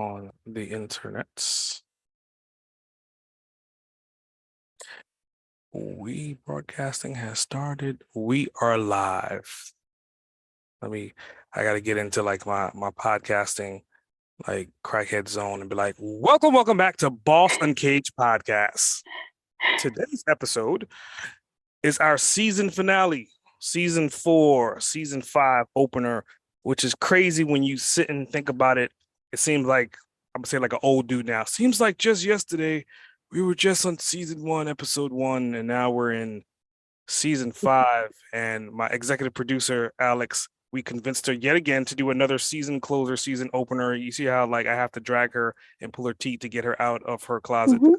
on the internet. We broadcasting has started. We are live. I gotta get into like my podcasting like crackhead zone and be like, welcome back to Boss Uncaged Podcast. Today's episode is our season finale, season 4, season 5 opener, which is crazy when you sit and think about it. It seems like I'm gonna say like an old dude now. Seems like just yesterday we were just on season 1, episode 1, and now we're in season 5. And my executive producer, Alex, we convinced her yet again to do another season closer, season opener. You see how like I have to drag her and pull her teeth to get her out of her closet. Mm-hmm.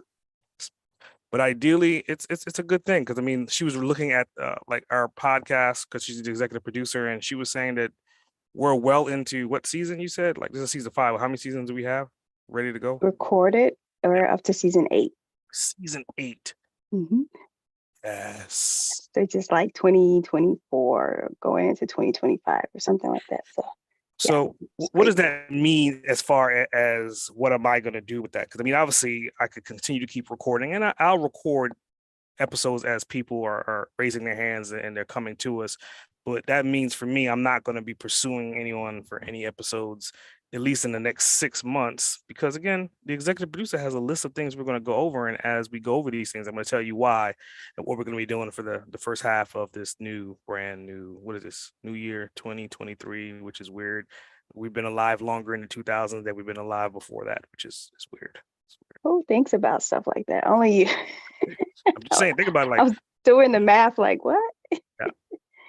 But ideally, it's a good thing because I mean, she was looking at like our podcast because she's the executive producer, and she was saying that we're well into what season you said? Like this is season 5. How many seasons do we have ready to go? Recorded or up to season 8. Season 8. Mm-hmm. Yes. So just like 2024 going into 2025 or something like that. So what does that mean as far as what am I going to do with that? Because I mean, obviously, I could continue to keep recording, and I'll record episodes as people are raising their hands and they're coming to us. But that means for me, I'm not going to be pursuing anyone for any episodes, at least in the next 6 months, because again, the executive producer has a list of things we're going to go over. And as we go over these things, I'm going to tell you why and what we're going to be doing for the first half of this brand new, what is this, new year 2023, which is weird. We've been alive longer in the 2000s than we've been alive before that, which is weird. Who thinks about stuff like that? Only you. I'm just saying, think about it I like, was doing the math like, what? yeah,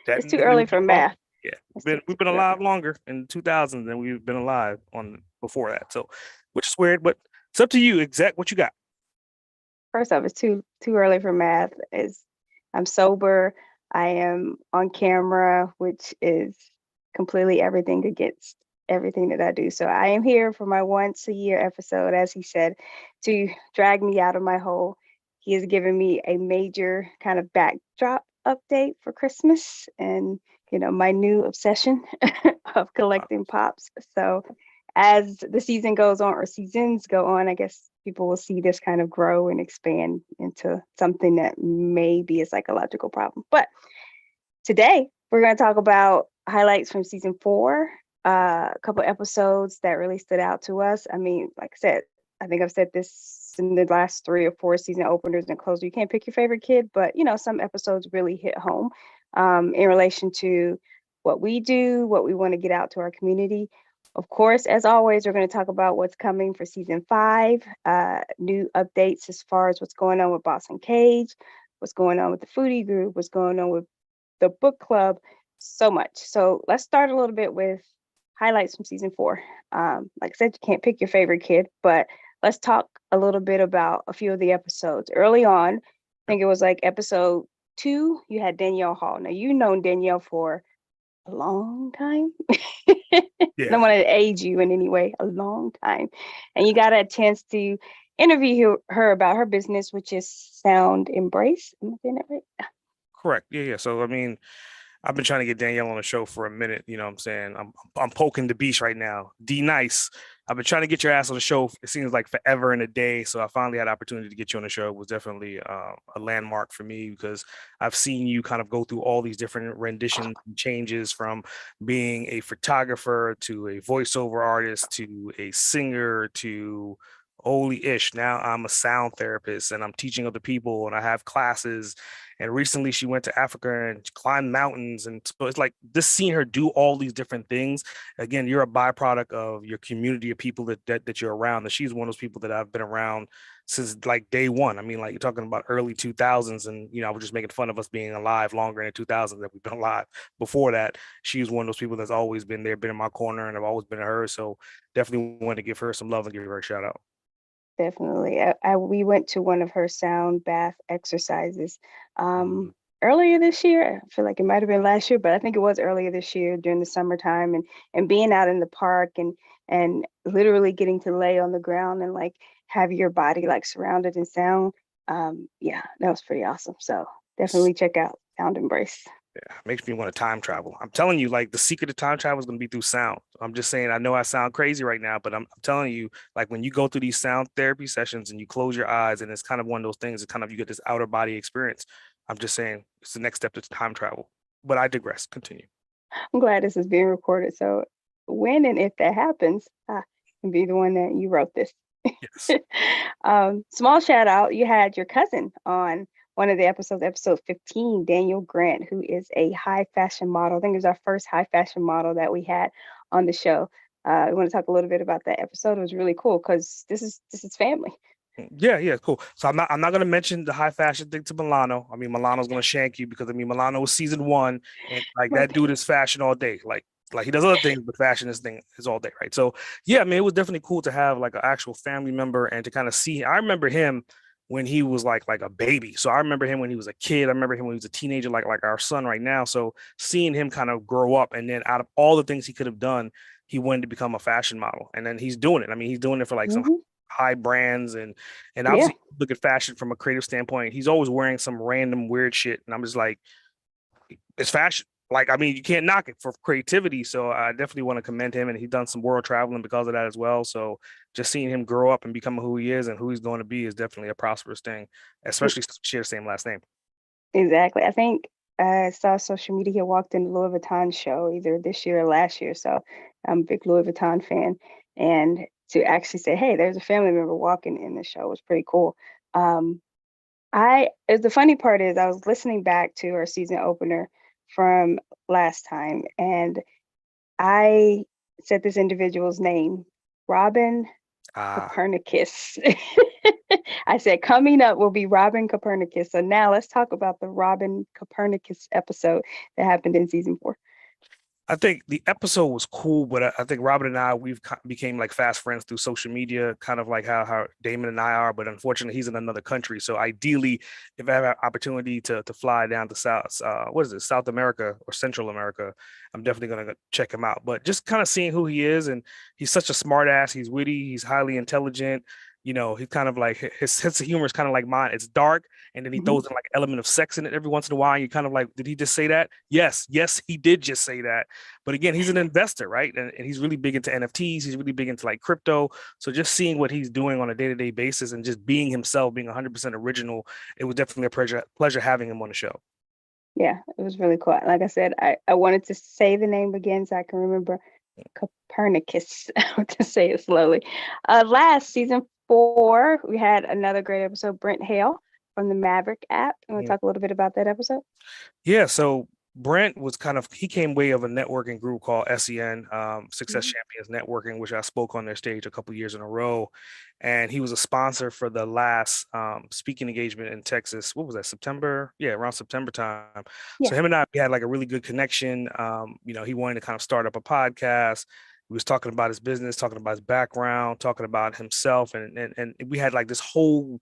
that It's too early for math. Yeah, It's we've been alive longer in the 2000s than we've been alive on before that. So, which is weird, but it's up to you. Exact what you got. First off, it's too early for math. I'm sober. I am on camera, which is completely everything against everything that I do. So I am here for my once a year episode, as he said, to drag me out of my hole. He has given me a major kind of backdrop update for Christmas and my new obsession of collecting pops. So as the season goes on, or seasons go on, I guess people will see this kind of grow and expand into something that may be a psychological problem. But today we're going to talk about highlights from season 4, a couple episodes that really stood out to us. I mean, like I said, I think I've said this in the last 3 or 4 season openers and closers. You can't pick your favorite kid, but some episodes really hit home in relation to what we do, what we want to get out to our community. Of course, as always, we're going to talk about what's coming for season 5, new updates as far as what's going on with Boss Uncaged, what's going on with the foodie group, what's going on with the book club, so much. So let's start a little bit with highlights from season 4. Like I said, you can't pick your favorite kid, but let's talk a little bit about a few of the episodes. Early on, I think it was like episode 2, you had Danielle Hall. Now, you've known Danielle for a long time. Yeah. I don't want to age you in any way, a long time. And you got a chance to interview her about her business, which is Sound Embrace. Am I saying that right? Correct. Yeah. So I mean, I've been trying to get Danielle on the show for a minute. You know what I'm saying? I'm poking the beast right now. D Nice. I've been trying to get your ass on the show. It seems like forever and a day. So I finally had the opportunity to get you on the show. It was definitely a landmark for me because I've seen you kind of go through all these different rendition changes from being a photographer to a voiceover artist to a singer to holy ish. Now I'm a sound therapist and I'm teaching other people and I have classes. And recently she went to Africa and climbed mountains. And so it's like just seeing her do all these different things. Again, you're a byproduct of your community of people that you're around. And she's one of those people that I've been around since like day one. I mean, like you're talking about early 2000s. And, I was just making fun of us being alive longer in the 2000s than we've been alive. Before that, she was one of those people that's always been there, been in my corner, and I've always been to her. So definitely want to give her some love and give her a shout out. Definitely. We went to one of her sound bath exercises Mhm. earlier this year. I feel like it might have been last year, but I think it was earlier this year during the summertime, and being out in the park and literally getting to lay on the ground and like have your body like surrounded in sound. Yeah, that was pretty awesome. So definitely check out Sound Embrace. Yeah, makes me want to time travel. I'm telling you, like the secret of time travel is going to be through sound. I'm just saying, I know I sound crazy right now, but I'm telling you, like when you go through these sound therapy sessions and you close your eyes, and it's kind of one of those things, it's kind of you get this outer body experience. I'm just saying, it's the next step to time travel. But I digress. Continue. I'm glad this is being recorded. So when and if that happens, I can be the one that you wrote this. Yes. Small shout out, you had your cousin on one of the episodes, episode 15, Daniel Grant, who is a high fashion model. I think it was our first high fashion model that we had on the show. I want to talk a little bit about that episode. It was really cool because this is family. Yeah, yeah, cool. So I'm not gonna mention the high fashion thing to Milano. I mean, Milano's gonna shank you because I mean Milano was season one, and like My that dude bad. is fashion all day. Like he does other things, but fashion is thing is all day, right? So yeah, I mean, it was definitely cool to have like an actual family member and to kind of see. I remember him when he was like a baby. So I remember him when he was a kid. I remember him when he was a teenager, like our son right now. So seeing him kind of grow up, and then out of all the things he could have done, he wanted to become a fashion model, and then he's doing it. I mean, he's doing it for like some Hmm. high brands and Yeah. obviously look at fashion from a creative standpoint. He's always wearing some random weird shit, and I'm just like, it's fashion. Like, I mean, you can't knock it for creativity. So I definitely want to commend him, and he's done some world traveling because of that as well. So just seeing him grow up and become who he is and who he's going to be is definitely a prosperous thing, especially since we share the same last name. Exactly. I think I saw social media. He walked in the Louis Vuitton show either this year or last year. So I'm a big Louis Vuitton fan. And to actually say, hey, there's a family member walking in the show was pretty cool. Um, the funny part is I was listening back to our season opener from last time, and I said this individual's name, Robin Ah, Copernicus. I said, coming up will be Robin Copernicus. So now let's talk about the Robin Copernicus episode that happened in season 4. I think the episode was cool, but I think Robin and I we've became like fast friends through social media, kind of like how Damon and I are. But unfortunately, he's in another country. So ideally, if I have an opportunity to fly down to what is it, South America or Central America, I'm definitely gonna check him out. But just kind of seeing who he is, and he's such a smart ass. He's witty. He's highly intelligent. You know, he's kind of like his sense of humor is kind of like mine. It's dark, and then he Mhm. throws in like element of sex in it every once in a while. And you're kind of like, did he just say that? Yes, yes, he did just say that. But again, he's an investor, right? And he's really big into NFTs. He's really big into like crypto. So just seeing what he's doing on a day-to-day basis and just being himself, being 100% original, it was definitely a pleasure having him on the show. Yeah, it was really cool. Like I said, I wanted to say the name again so I can remember Copernicus. I have to say it slowly. Last season 4, we had another great episode, Brent Hale from the Maverick app. You want to Mm. talk a little bit about that episode? Yeah, so Brent was he came way of a networking group called SEN, Success Mhm. Champions Networking, which I spoke on their stage a couple years in a row. And he was a sponsor for the last speaking engagement in Texas. What was that, September? Yeah, around September time. So Yeah. him and I, we had like a really good connection. You know, he wanted to kind of start up a podcast. He was talking about his business, talking about his background, talking about himself. And we had like this whole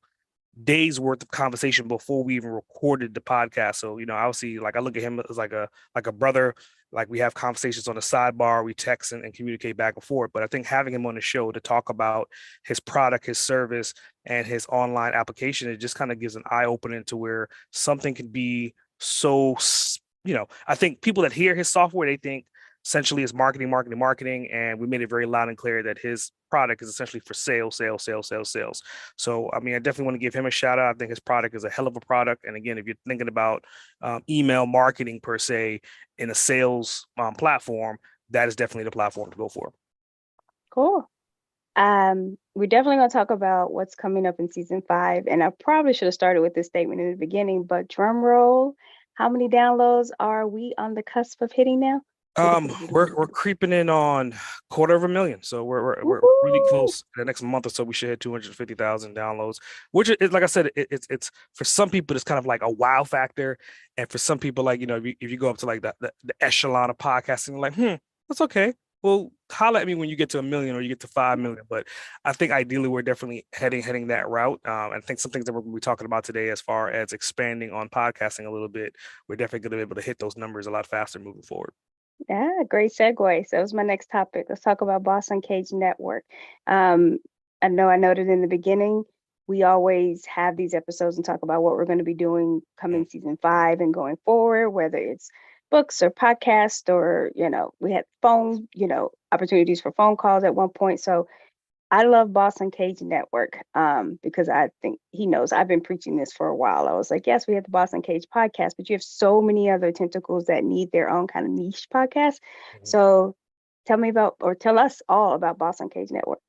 days worth of conversation before we even recorded the podcast. So, you know, obviously like I look at him as like a brother. Like we have conversations on the sidebar, we text and communicate back and forth. But I think having him on the show to talk about his product, his service, and his online application, it just kind of gives an eye opening to where something can be so, you know, I think people that hear his software, they think essentially it's marketing, marketing, marketing. And we made it very loud and clear that his product is essentially for sales, sales, sales, sales, sales. So, I mean, I definitely want to give him a shout out. I think his product is a hell of a product. And again, if you're thinking about email marketing per se in a sales platform, that is definitely the platform to go for. Cool. We're definitely going to talk about what's coming up in season 5. And I probably should have started with this statement in the beginning, but drum roll, how many downloads are we on the cusp of hitting now? We're creeping in on quarter of a million, so we're really Woohoo! close. The next month or so, we should hit 250,000 downloads, which is like I said, it's for some people it's kind of like a wow factor, and for some people like you know if you go up to like the echelon of podcasting, like that's okay. Well, holla at me when you get to a million or you get to 5 million. But I think ideally we're definitely heading that route. I think some things that we're going to be talking about today, as far as expanding on podcasting a little bit, we're definitely going to be able to hit those numbers a lot faster moving forward. Yeah, great segue. So that was my next topic. Let's talk about Boss Uncaged Network. Um, I know I noted in the beginning, we always have these episodes and talk about what we're going to be doing Mm. coming season 5 and going forward, whether it's books or podcast, or we had phone opportunities for phone calls at one point. So I love Boston Cage Network, because I think he knows I've been preaching this for a while. I was like, yes, we have the Boston Cage podcast, but you have so many other tentacles that need their own kind of niche podcast. Mhm. So tell us all about Boston Cage Network.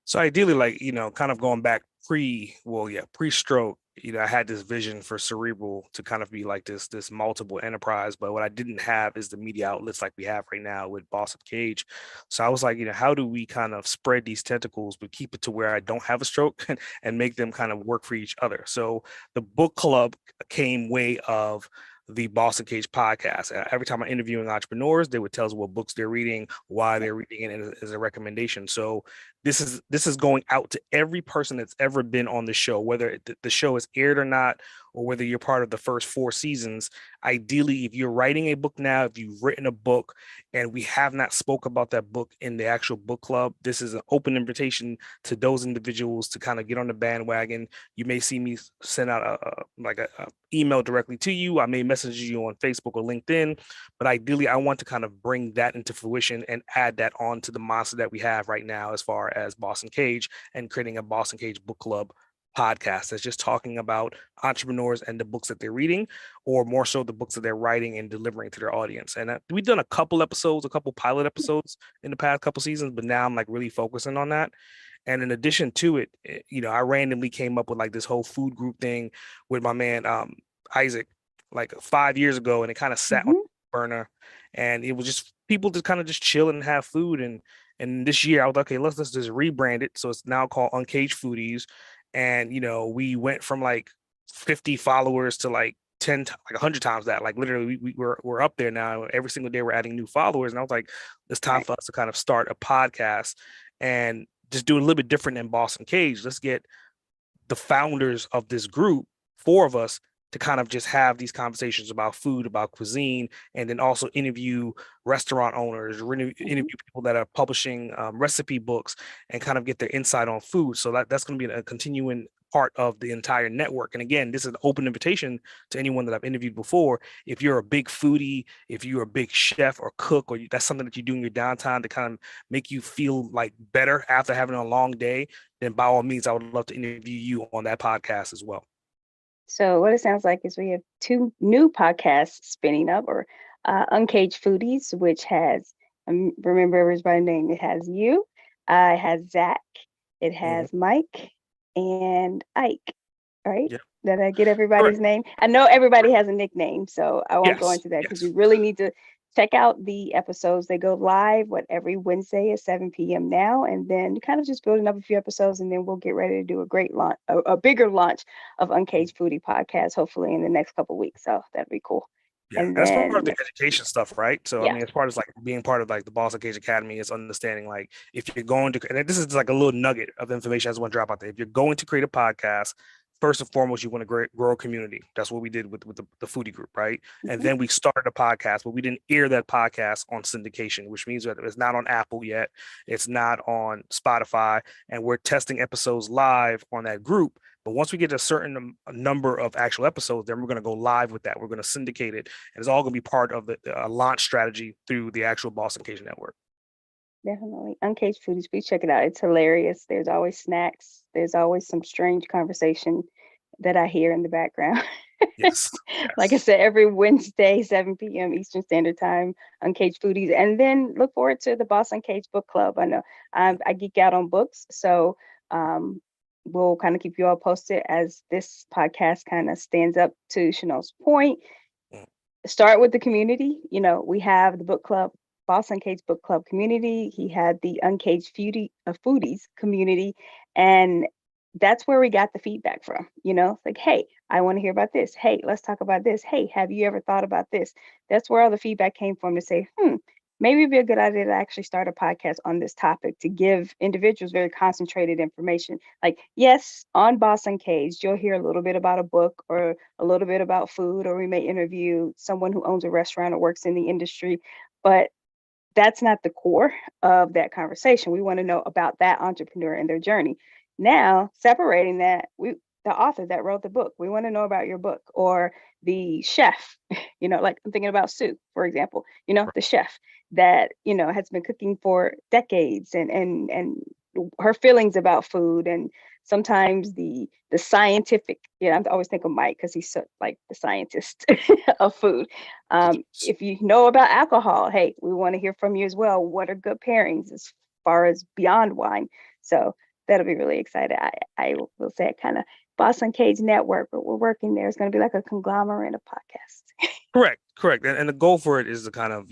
So ideally, like, kind of going back pre-stroke, I had this vision for Cerebral to kind of be like this multiple enterprise, but what I didn't have is the media outlets like we have right now with Boston Cage. So I was like, how do we kind of spread these tentacles but keep it to where I don't have a stroke and make them kind of work for each other? So the book club came way of the Boston Cage podcast. Every time I'm interviewing entrepreneurs, they would tell us what books they're reading, why they're reading it as a recommendation. So this is going out to every person that's ever been on the show, whether the show is aired or not, or whether you're part of the first 4 seasons. Ideally, if you're writing a book now, if you've written a book and we have not spoke about that book in the actual book club, this is an open invitation to those individuals to kind of get on the bandwagon. You may see me send out a email directly to you. I may message you on Facebook or LinkedIn, but ideally, I want to kind of bring that into fruition and add that on to the monster that we have right now as far as Boston Cage, and creating a Boston Cage book club podcast that's just talking about entrepreneurs and the books that they're reading, or more so the books that they're writing and delivering to their audience. And we've done a couple pilot episodes in the past couple seasons, but now I'm like really focusing on that. And in addition to it, I randomly came up with like this whole food group thing with my man Isaac like 5 years ago, and it kind of sat on Hmm. the burner, and it was just people to kind of just chill and have food. And this year I was like, okay, let's just rebrand it, so it's now called Uncaged Foodies. And we went from like 50 followers to like 100 times that. Like literally, we're up there now. Every single day we're adding new followers, and I was like, it's time Right. for us to kind of start a podcast and just do it a little bit different than Boston Cage. Let's get the founders of this group, 4 of us, to kind of just have these conversations about food, about cuisine, and then also interview restaurant owners, interview Hmm. people that are publishing recipe books, and kind of get their insight on food. So that's going to be a continuing part of the entire network. And again, this is an open invitation to anyone that I've interviewed before. If you're a big foodie, if you're a big chef or cook, or that's something that you do in your downtime to kind of make you feel like better after having a long day, then by all means, I would love to interview you on that podcast as well. So what it sounds like is we have 2 new podcasts spinning up, or Uncaged Foodies, which has, remember everybody's name. It has you, it has Zach, it Mhm. has Mike, and Ike. Right? Yeah, Did I get correct. everybody's name? I know everybody has a nickname, so I won't go Yes, into that, because yes. you really need to check out the episodes. They go live every Wednesday at 7 p.m. now, and then kind of just building up a few episodes, and then we'll get ready to do a great launch, a bigger launch of Uncaged Foodie podcast, hopefully in the next couple of weeks. So that'd be cool. Yeah, And that's part of then the education stuff, right? So I yeah. mean, as part of like being part of like the Boston Cage Academy is understanding like if you're going to, and this is like a little nugget of information I just want to drop out there. If you're going to create a podcast, first and foremost, you want to grow a community. That's what we did with the foodie group, right? And Mhm. then we started a podcast, but we didn't air that podcast on syndication, which means that it's not on Apple yet, it's not on Spotify, and we're testing episodes live on that group. But once we get a certain number of actual episodes, then we're going to go live with that. We're going to syndicate it, and it's all going to be part of the launch strategy through the actual Boston Cage Network. Definitely. Uncaged Foodies, please check it out. It's hilarious. There's always snacks. There's always some strange conversation that I hear in the background. Yes, Like I yes. said, every Wednesday, 7 p.m. Eastern Standard Time, Uncaged Foodies. And then look forward to the Boston Cage Book Club. I know I geek out on books. So um, we'll kind of keep you all posted as this podcast kind of stands up to Chanel's point. Start with the community. We have the book club, Boston Cage Book Club community. He had the Uncaged Foodies community, and that's where we got the feedback from. Like, hey, I want to hear about this. Hey, let's talk about this. Hey, have you ever thought about this? That's where all the feedback came from, to say, maybe it'd be a good idea to actually start a podcast on this topic, to give individuals very concentrated information. Like, yes, on Boston Cage, you'll hear a little bit about a book or a little bit about food, or we may interview someone who owns a restaurant or works in the industry. But that's not the core of that conversation. We want to know about that entrepreneur and their journey. Now, separating that, the author that wrote the book, we want to know about your book, or the chef, like I'm thinking about Sue, for example, the chef that, has been cooking for decades, and her feelings about food, and sometimes the scientific, I always think of Mike because he's so, like, the scientist of food. If you know about alcohol, hey, we want to hear from you as well. What are good pairings as far as beyond wine? So that'll be really exciting. I will say it kind of Boss Uncaged Network, but we're working there. It's going to be like a conglomerate of podcasts. Correct. And the goal for it is to kind of,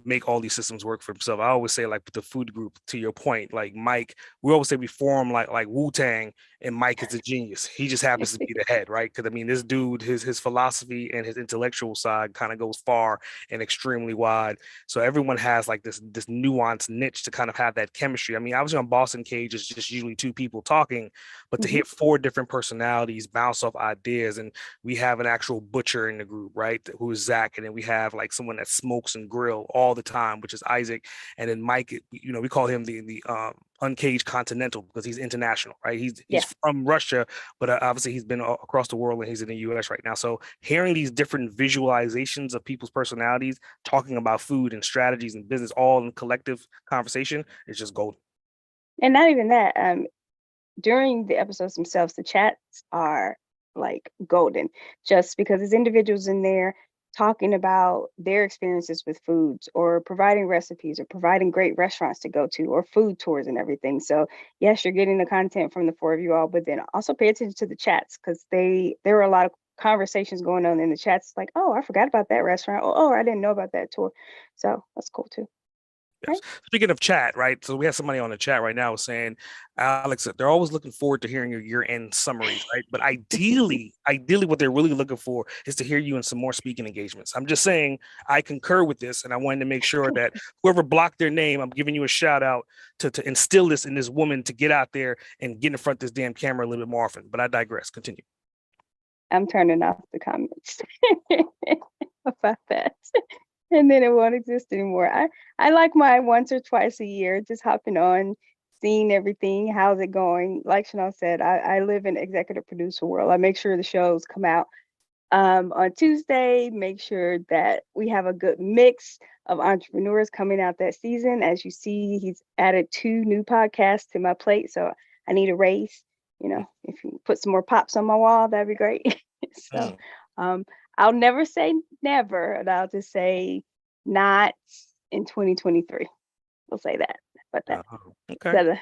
make all these systems work for himself. I always say, like, with the food group, to your point, like Mike, we always say we form like Wu-Tang, and Mike is a genius. He just happens to be the head, right? Because I mean, this dude, his philosophy and his intellectual side kind of goes far and extremely wide. So everyone has like this nuanced niche to kind of have that chemistry. I mean, obviously on Boss Uncaged, it's just usually two people talking, but to hit four different personalities, bounce off ideas, and we have an actual butcher in the group, right? Who is Zach, and then we have like someone that smokes and grill all the time, which is Isaac, and then Mike. We call him the Uncaged Continental because he's international, right? He's from Russia, but obviously he's been across the world and he's in the U.S. right now. So hearing these different visualizations of people's personalities talking about food and strategies and business all in collective conversation is just golden. And not even that. During the episodes themselves, the chats are like golden, just because there's individuals in there talking about their experiences with foods, or providing recipes, or providing great restaurants to go to, or food tours and everything. So yes, you're getting the content from the four of you all, but then also pay attention to the chats, because there were a lot of conversations going on in the chats, like, oh, I forgot about that restaurant, or oh, I didn't know about that tour. So that's cool too. Yes. Speaking of chat, right? So we have somebody on the chat right now saying, Alex, they're always looking forward to hearing your year-end summaries, right? But ideally, what they're really looking for is to hear you in some more speaking engagements. I'm just saying, I concur with this, and I wanted to make sure that whoever blocked their name, I'm giving you a shout out to instill this in this woman to get out there and get in front of this damn camera a little bit more often. But I digress. Continue. I'm turning off the comments about that. And then it won't exist anymore. I like my once or twice a year, just hopping on, seeing everything. How's it going? Like Chanel said, I live in executive producer world. I make sure the shows come out on Tuesday, make sure that we have a good mix of entrepreneurs coming out that season. As you see, he's added 2 new podcasts to my plate, so I need a raise. If you put some more pops on my wall, that'd be great. So I'll never say never, and I'll just say not in 2023. We'll say that, but that's a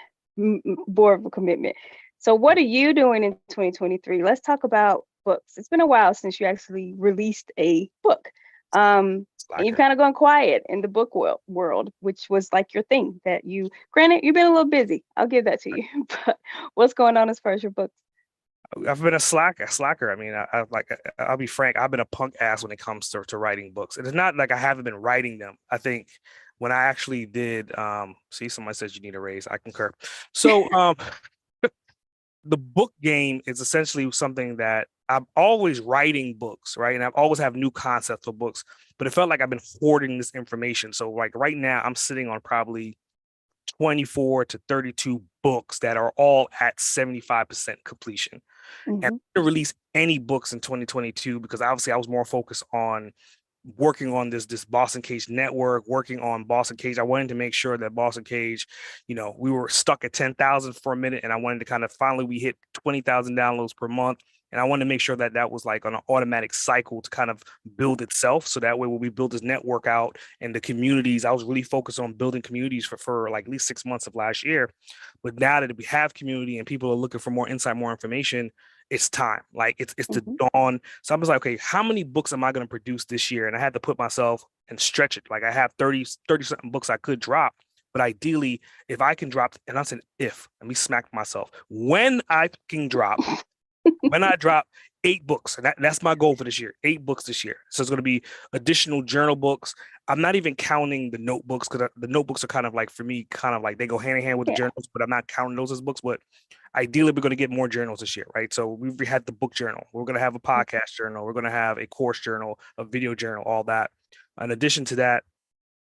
more of a commitment. So what are you doing in 2023? Let's talk about books. It's been a while since you actually released a book. And you've kind of gone quiet in the book world, which was like your thing granted, you've been a little busy. I'll give that to you. But what's going on as far as your books? I've been a slacker. I mean, I'll be frank. I've been a punk ass when it comes to writing books. And it's not like I haven't been writing them. I think when I actually did, see, somebody says you need a raise. I concur. So, the book game is essentially something that I'm always writing books, right? And I've always have new concepts for books, but it felt like I've been hoarding this information. So like right now I'm sitting on probably 24 to 32 books that are all at 75% completion. And I didn't release any books in 2022 because obviously I was more focused on working on this Boss Uncaged network, working on Boss Uncaged. I wanted to make sure that Boss Uncaged, we were stuck at 10,000 for a minute, and I wanted to kind of finally we hit 20,000 downloads per month. And I wanted to make sure that that was like on an automatic cycle to kind of build itself. So that way, when we build this network out and the communities, I was really focused on building communities for like at least 6 months of last year. But now that we have community and people are looking for more insight, more information, it's time. Like it's the dawn. So I was like, okay, how many books am I going to produce this year? And I had to put myself and stretch it. Like I have 30 something books I could drop. But ideally, if I can drop, and I said, let me smack myself. When I can drop, when I drop 8 books, and that's my goal for this year, 8 books this year. So it's going to be additional journal books. I'm not even counting the notebooks because the notebooks are kind of like, for me, kind of like they go hand in hand with the journals, but I'm not counting those as books. But ideally, we're going to get more journals this year, right? So we've had the book journal. We're going to have a podcast journal. We're going to have a course journal, a video journal, all that. In addition to that,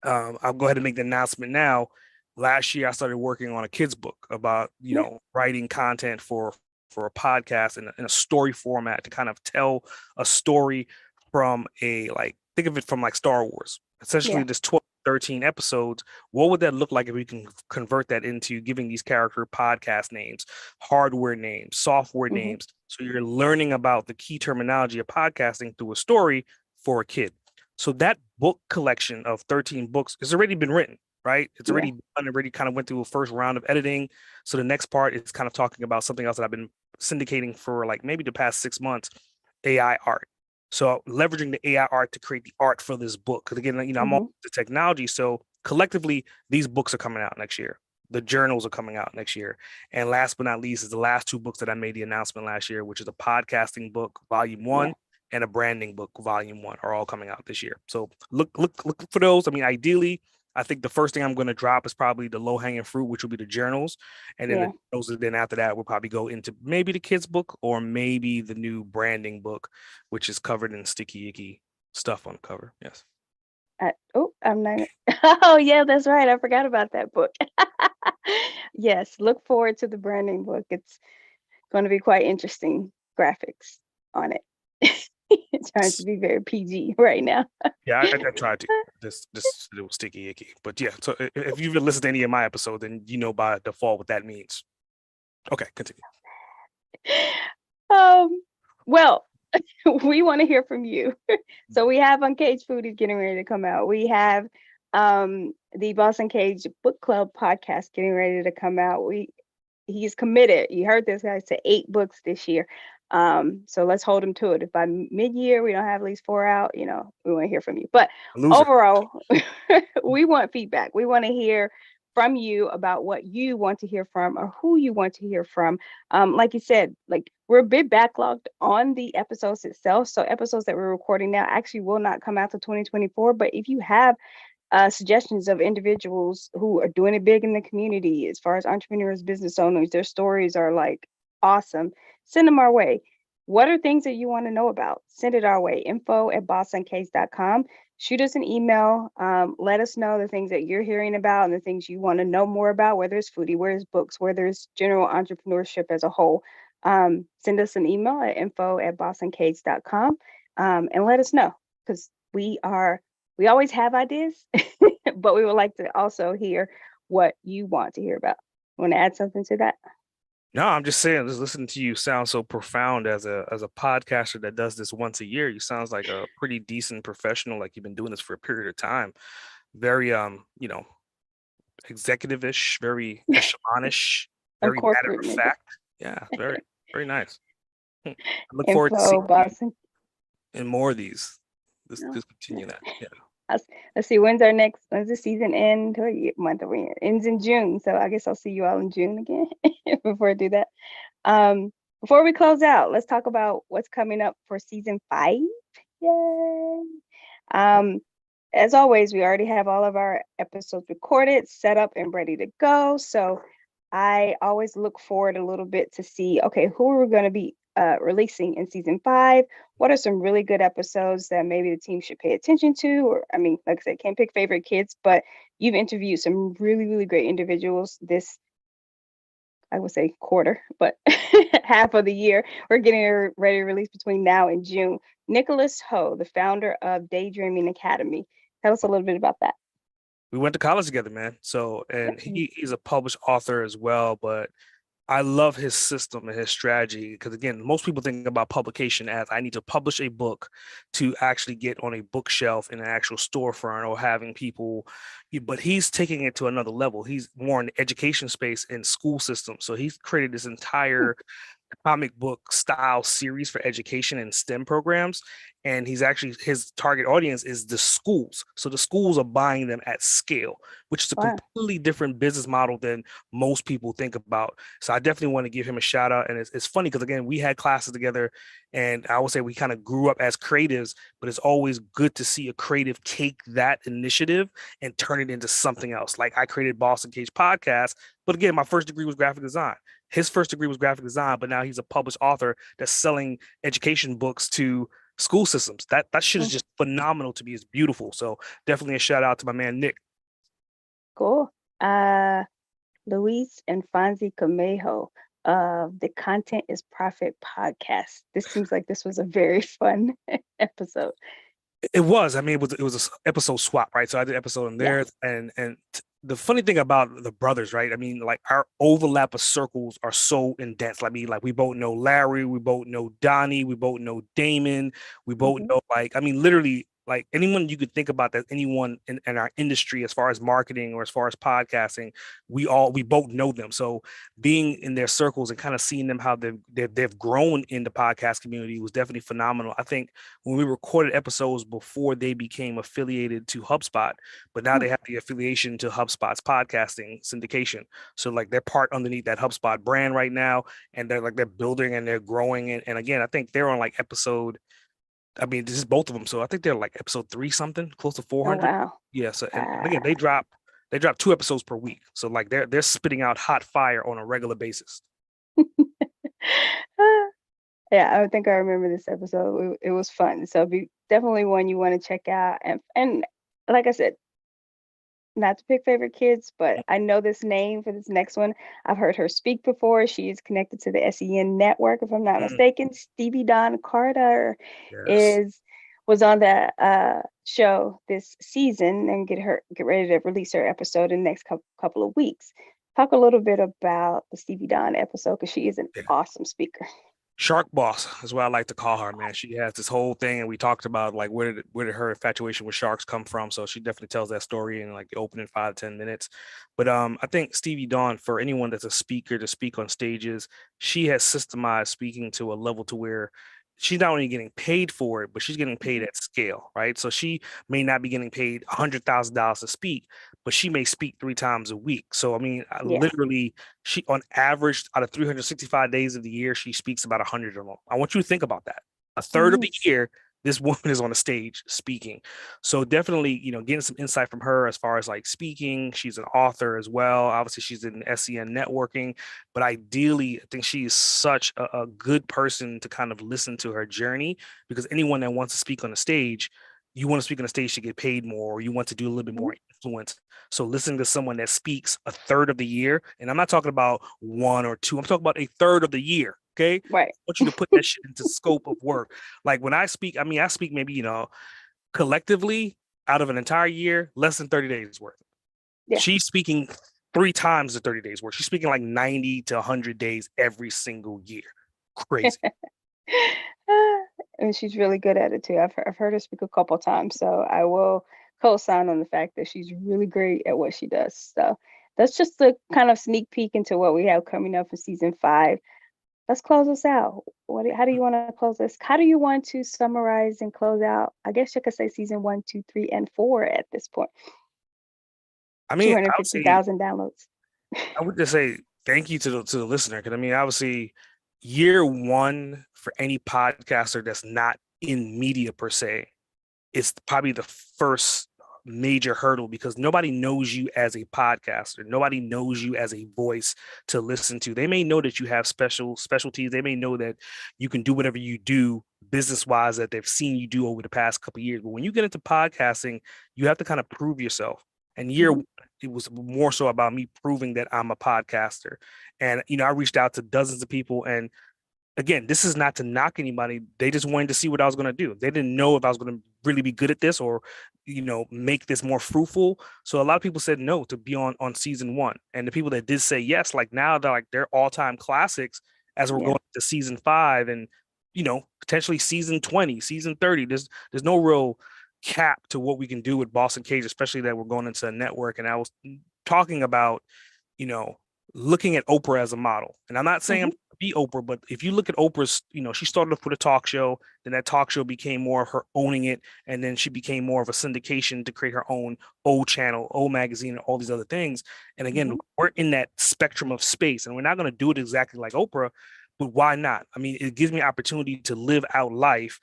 I'll go ahead and make the announcement now. Last year, I started working on a kid's book about, Yeah. writing content for a podcast in a story format to kind of tell a story from a, like, think of it from like Star Wars. Essentially, Yeah. this 12, 13 episodes. What would that look like if we can convert that into giving these character podcast names, hardware names, software Hmm. names? So you're learning about the key terminology of podcasting through a story for a kid. So that book collection of 13 books has already been written, right? It's Yeah. already done, already kind of went through a first round of editing. So the next part is kind of talking about something else that I've been syndicating for like maybe the past 6 months, AI art. So leveraging the AI art to create the art for this book. Because again, I'm all Hmm. the technology. So collectively, these books are coming out next year. The journals are coming out next year. And last but not least is the last two books that I made the announcement last year, which is a podcasting book, volume Yeah. one, and a branding book, volume one, are all coming out this year. So look for those. I mean, ideally, I think the first thing I'm going to drop is probably the low hanging fruit, which will be the journals, and then Yeah. then after that, we'll probably go into maybe the kids book or maybe the new branding book, which is covered in sticky icky stuff on the cover. Yes. Oh, I'm not. Oh, yeah, that's right. I forgot about that book. Yes, look forward to the branding book. It's going to be quite interesting graphics on it. It's trying to be very PG right now. Yeah, I tried to. This little sticky icky, but yeah. So if you've listened to any of my episode, then you know by default what that means. Okay, continue. Um, well, we want to hear from you. So we have Uncaged Food is getting ready to come out. We have the Boston Cage Book Club podcast getting ready to come out. He's committed. You heard this guy to 8 books this year. So let's hold him to it. If by mid-year we don't have at least 4 out, we want to hear from you. But A loser. overall, we want feedback. We want to hear from you about what you want to hear from or who you want to hear from. Like you said, like we're a bit backlogged on the episodes itself. So episodes that we're recording now actually will not come out to 2024. But if you have suggestions of individuals who are doing it big in the community as far as entrepreneurs, business owners, their stories are like awesome, send them our way. What are things that you want to know about? Send it our way, info@bossoncase.com. Shoot us an email. Let us know the things that you're hearing about and the things you want to know more about, whether it's foodie, whether it's books, whether it's general entrepreneurship as a whole. Send us an email at info@bossoncase.com, and let us know, because we always have ideas, but we would like to also hear what you want to hear about. Want to add something to that? No, I'm just saying, just listening to you sound so profound as a podcaster that does this once a year. You sounds like a pretty decent professional, like you've been doing this for a period of time. Very executive-ish, very echelonish, A very matter corporate of nigga. fact. Yeah, very, very nice. I look forward to Info seeing you boss. in more of these. No. Let's continue that. Yeah. Let's see, when's the season end? What month are we in? Ends in June. So I guess I'll see you all in June again before I do that. Um, Before we close out, let's talk about what's coming up for season 5. Yay. Um, as always, we already have all of our episodes recorded, set up, and ready to go. So I always look forward a little bit to see, okay, who are we going to be releasing in season 5? What are some really good episodes that maybe the team should pay attention to? Or, I mean, like I said, can't pick favorite kids, but you've interviewed some really, really great individuals this, I would say, quarter, but half of the year. We're getting ready to release between now and June. Nicholas Ho, the founder of Daydreaming Academy. Tell us a little bit about that. We went to college together, man. So, and Mm. he's a published author as well, but I love his system and his strategy because, again, most people think about publication as I need to publish a book to actually get on a bookshelf in an actual storefront or having people, but he's taking it to another level. He's more in the education space and school system. So he's created this entire comic book style series for education and STEM programs. And he's actually, his target audience is the schools. So the schools are buying them at scale, which is a Wow. completely different business model than most people think about. So I definitely want to give him a shout out. And it's funny because, again, we had classes together and I would say we kind of grew up as creatives, but it's always good to see a creative take that initiative and turn it into something else. Like I created Boston Cage podcast, but again, my first degree was graphic design. His first degree was graphic design, but now he's a published author that's selling education books to school systems. That shit is Mm, just phenomenal to me. It's beautiful. So definitely a shout out to my man Nick. cool. Uh, Luis and Fonzie Camejo of the Content is Profit podcast. This seems like this was a very fun episode. It was. I mean, it was a episode swap, right? So I did an episode on Yeah. there, and the funny thing about the brothers, right? I mean, like our overlap of circles are so intense. I mean, like we both know Larry, we both know Donnie, we both know Damon, we both Hmm. know like I mean, literally like anyone you could think about that anyone in our industry as far as marketing or as far as podcasting, we both know them. So being in their circles and kind of seeing them how they've grown in the podcast community was definitely phenomenal. I think when we recorded episodes before they became affiliated to HubSpot, but now they have the affiliation to HubSpot's podcasting syndication. So like they're part underneath that HubSpot brand right now, and they're building and they're growing. And again, I think they're on like episode. I mean, this is both of them. So I think they're like episode three something, close to Oh 400. wow. Yeah. So and again, Uh, they drop two episodes per week. So like they're spitting out hot fire on a regular basis. yeah, I think I remember this episode. It was fun. So be definitely one you want to check out. And like I said, not to pick favorite kids, but I know this name for this next one. I've heard her speak before. She is connected to the SEN network, if I'm not Mm, mistaken. Stevie Don Carter yes. is was on the show this season and get ready to release her episode in the next couple of weeks. Talk a little bit about the Stevie Don episode because she is an Yeah. awesome speaker. Shark Boss is what I like to call her, man. She has this whole thing, and we talked about like where did her infatuation with sharks come from. So she definitely tells that story in like the opening 5 to 10 minutes. But I think Stevie Dawn, for anyone that's a speaker to speak on stages, she has systemized speaking to a level to where she's not only getting paid for it, but she's getting paid Mhm. at scale, right? So she may not be getting paid $100,000 to speak, but she may speak 3 times a week. So I mean, I Yeah. literally she on average out of 365 days of the year she speaks about 100 of them. I want you to think about that. A third of the Nice. year this woman is on the stage speaking. So definitely, getting some insight from her as far as like speaking. She's an author as well. Obviously she's in SEN networking, but ideally I think she is such a good person to kind of listen to her journey, because anyone that wants to speak on the stage, you want to speak on the stage to get paid more, or you want to do a little bit Mhm. more influence. So listening to someone that speaks a third of the year, and I'm not talking about one or two, I'm talking about a third of the year. Okay. I Right. want you to put that shit into scope of work. Like when I speak, I mean, I speak maybe, collectively out of an entire year, less than 30 days worth. Yeah. She's speaking 3 times the 30 days worth. She's speaking like 90 to 100 days every single year. Crazy. And she's really good at it too. I've heard her speak a couple times, so I will co-sign on the fact that she's really great at what she does. So that's just a kind of sneak peek into what we have coming up for season 5. Let's close us out. How do you want to close this? How do you want to summarize and close out? I guess you could say season 1, 2, 3, and 4 at this point. I mean, I would say 250,000 downloads. I would just say thank you to the listener, because I mean, obviously, year one for any podcaster that's not in media per se, it's probably the first major hurdle, because nobody knows you as a podcaster. Nobody knows you as a voice to listen to. They may know that you have specialties. They may know that you can do whatever you do business wise that they've seen you do over the past couple of years. But when you get into podcasting, you have to kind of prove yourself. And year Hmm. one, it was more so about me proving that I'm a podcaster. And I reached out to dozens of people, and again, this is not to knock anybody. They just wanted to see what I was going to do. They didn't know if I was going to really be good at this, or, make this more fruitful. So a lot of people said no to be on season one. And the people that did say yes, like now they're all-time classics as we're Yeah. going to season 5 and, potentially season 20, season 30. There's no real cap to what we can do with Boston Cage, especially that we're going into a network. And I was talking about, you know, looking at Oprah as a model. And I'm not saying I'm Hmm. be Oprah, but if you look at Oprah's, she started off with a talk show, then that talk show became more of her owning it, and then she became more of a syndication to create her own O channel, O magazine, and all these other things. And again, Hmm. we're in that spectrum of space, and we're not going to do it exactly like Oprah, but why not? I mean, it gives me opportunity to live out life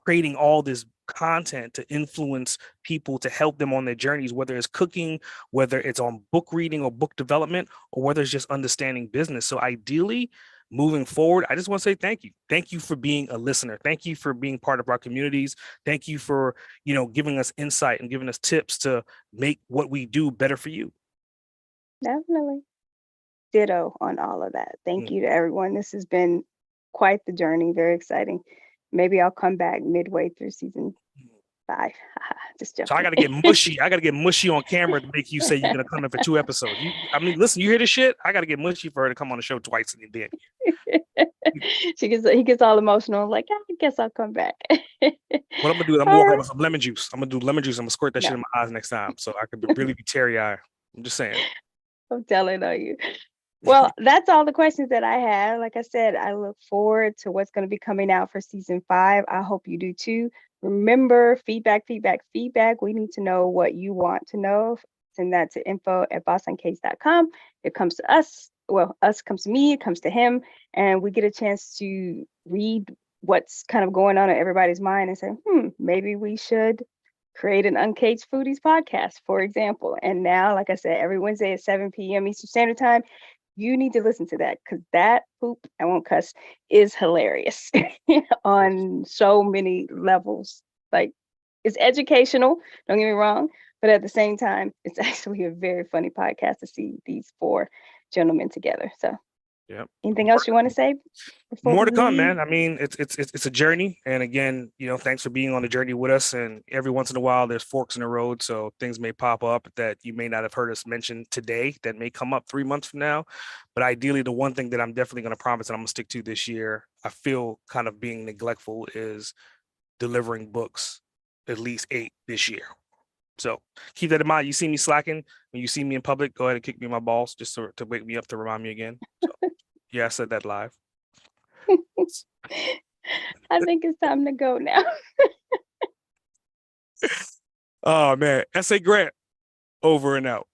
creating all this content to influence people, to help them on their journeys, whether it's cooking, whether it's on book reading or book development, or whether it's just understanding business. So ideally, moving forward, I just want to say thank you. Thank you for being a listener. Thank you for being part of our communities. Thank you for, giving us insight and giving us tips to make what we do better for you. Definitely. Ditto on all of that. Thank you to everyone. This has been quite the journey, very exciting. Maybe I'll come back midway through season 5. Just So I joking. got to get mushy. I got to get mushy on camera to make you say you're going to come in for 2 episodes. Listen, you hear this shit? I got to get mushy for her to come on the show twice in the day. He gets all emotional. Like, I guess I'll come back. What I'm gonna do is I'm gonna walk around with some lemon juice. I'm gonna do lemon juice. I'm gonna squirt that shit in my eyes next time, so I could really be teary-eyed. I'm just saying. I'm telling on you. Well, that's all the questions that I have. Like I said, I look forward to what's going to be coming out for season 5. I hope you do too. Remember, feedback. We need to know what you want to know. Send that to info@bossuncaged.com. It comes to us. Well, us comes to me, it comes to him, and we get a chance to read what's kind of going on in everybody's mind and say, maybe we should create an Uncaged Foodies podcast, for example. And now, like I said, every Wednesday at 7 p.m. Eastern Standard Time, you need to listen to that, because that poop, I won't cuss, is hilarious on so many levels. Like, it's educational, don't get me wrong, but at the same time, it's actually a very funny podcast to see these 4 gentlemen together. So, yep. Anything else you want to say? More to come, man. I mean, it's a journey, and again, thanks for being on the journey with us. And every once in a while, there's forks in the road, so things may pop up that you may not have heard us mention today that may come up 3 months from now. But ideally, the one thing that I'm definitely going to promise and I'm going to stick to this year, I feel kind of being neglectful, is delivering books, at least 8 this year. So keep that in mind. You see me slacking when you see me in public, go ahead and kick me in my balls just to wake me up, to remind me again. So, yeah, I said that live. I think it's time to go now. Oh man, S.A. Grant, over and out.